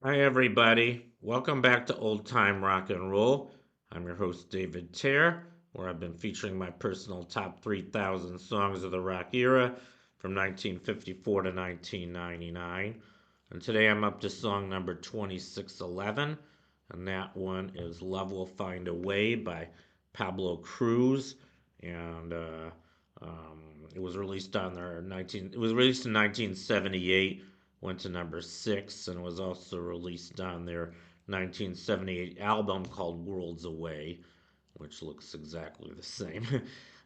Hi, everybody. Welcome back to Old Time Rock and Roll. I'm your host, David Tear, where I've been featuring my personal top 3,000 songs of the rock era from 1954 to 1999. And today I'm up to song number 2611, and that one is Love Will Find a Way by Pablo Cruise. And it was released on their 19, it was released in 1978, went to number six, and was also released on their 1978 album called Worlds Away, which looks exactly the same.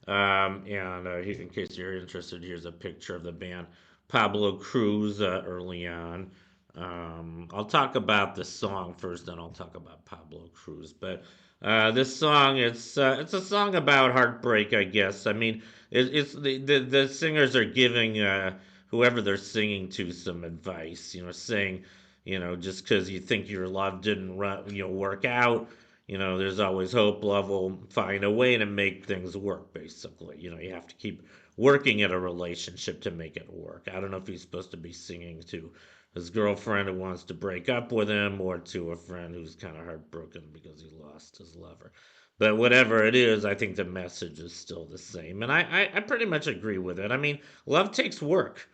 In case you're interested, here's a picture of the band Pablo Cruz early on. I'll talk about the song first, then I'll talk about Pablo Cruz. But this song, it's a song about heartbreak, I guess. I mean, it's the singers are giving whoever they're singing to some advice. Saying, just because you think your love didn't work out, there's always hope. Love will find a way to make things work, basically. You have to keep working at a relationship to make it work. I don't know if he's supposed to be singing to his girlfriend who wants to break up with him or to a friend who's kind of heartbroken because he lost his lover. But whatever it is, I think the message is still the same. And I pretty much agree with it. I mean, love takes work.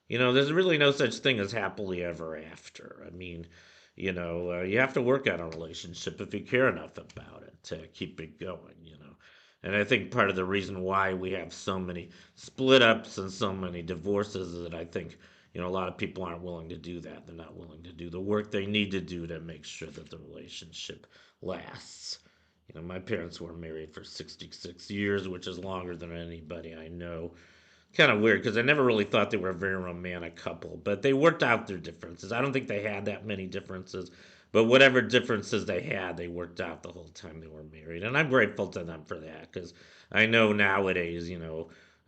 There's really no such thing as happily ever after. I mean, you have to work on a relationship if you care enough about it to keep it going. And I think part of the reason why we have so many split ups and so many divorces is that I think, a lot of people aren't willing to do that. They're not willing to do the work they need to do to make sure that the relationship lasts. My parents were married for 66 years, which is longer than anybody I know. Kind of weird because I never really thought they were a very romantic couple, but they worked out their differences. I don't think they had that many differences, but whatever differences they had, they worked out the whole time they were married. And I'm grateful to them for that because I know nowadays,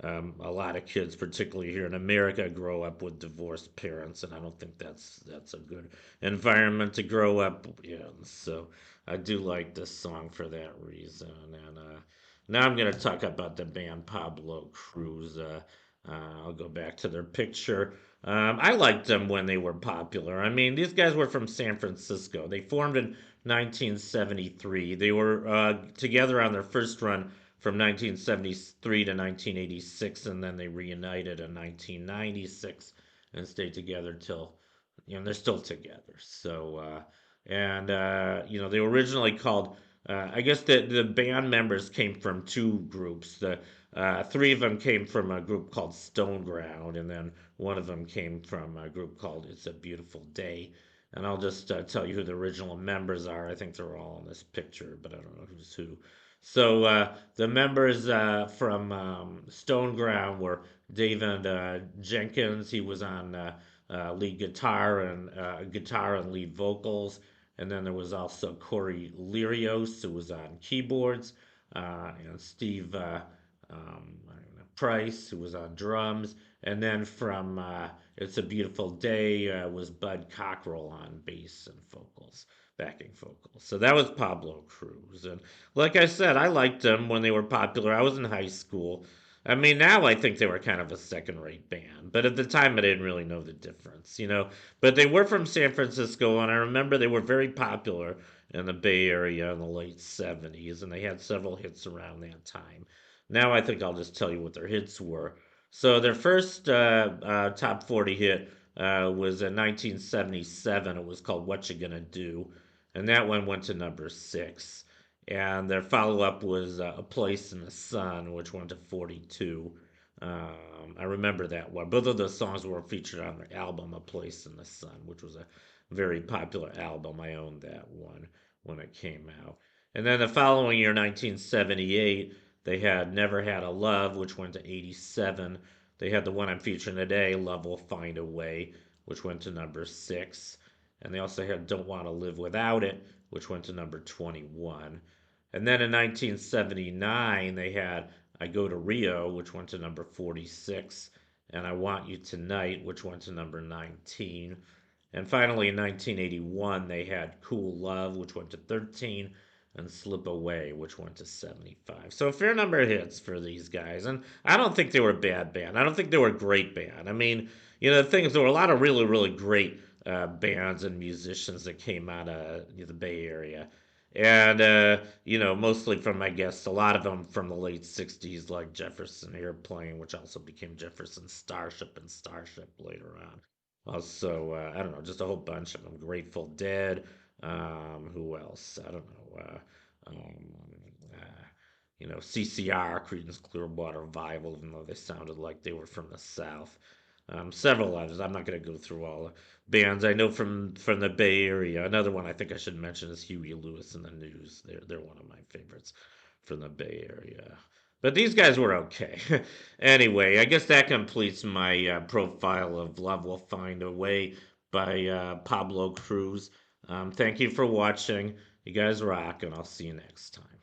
a lot of kids, particularly here in America, grow up with divorced parents, and I don't think that's a good environment to grow up in. So I do like this song for that reason. And now I'm going to talk about the band Pablo Cruz. I'll go back to their picture. I liked them when they were popular. I mean, these guys were from San Francisco. They formed in 1973. They were together on their first run from 1973 to 1986, and then they reunited in 1996 and stayed together till, they're still together. So, they were originally called. I guess the band members came from two groups. The three of them came from a group called Stone Ground, and then one of them came from a group called It's a Beautiful Day. And I'll just tell you who the original members are. I think they're all in this picture, but I don't know who's who. So the members from Stone Ground were David Jenkins. He was on lead guitar and lead vocals. And then there was also Corey Lirios, who was on keyboards, and Steve Price, who was on drums. And then from It's a Beautiful Day was Bud Cockrell on bass and vocals, backing vocals. So that was Pablo Cruz. And like I said, I liked them when they were popular. I was in high school. I mean, now I think they were kind of a second rate band, but at the time I didn't really know the difference. But they were from San Francisco, and I remember they were very popular in the Bay Area in the late 70s, and they had several hits around that time. Now I think I'll just tell you what their hits were. So their first top 40 hit was in 1977. It was called What You Gonna Do, and that one went to number six. And their follow up was A Place in the Sun, which went to 42. I remember that one. Both of those songs were featured on their album A Place in the Sun, which was a very popular album. I owned that one when it came out. And then the following year, 1978, they had Never Had a Love, which went to 87. They had the one I'm featuring today, Love Will Find a Way, which went to number six. And they also had Don't Want to Live Without It, which went to number 21. And then in 1979, they had I Go to Rio, which went to number 46, and I Want You Tonight, which went to number 19. And finally, in 1981, they had Cool Love, which went to 13, and Slip Away, which went to 75. So a fair number of hits for these guys. And I don't think they were a bad band. I don't think they were a great band. I mean, the thing is, there were a lot of really, really great bands and musicians that came out of the Bay Area. And, mostly from, I guess, a lot of them from the late 60s, like Jefferson Airplane, which also became Jefferson Starship and Starship later on. Also, I don't know, just a whole bunch of them. Grateful Dead. Who else? I don't know. Um, uh, CCR, Creedence Clearwater Revival, even though they sounded like they were from the South. Several others. I'm not going to go through all the bands I know from the Bay Area. Another one I think I should mention is Huey Lewis and the News. They're one of my favorites from the Bay Area. But these guys were okay. Anyway, I guess that completes my profile of Love Will Find a Way by Pablo Cruz. Thank you for watching. You guys rock, and I'll see you next time.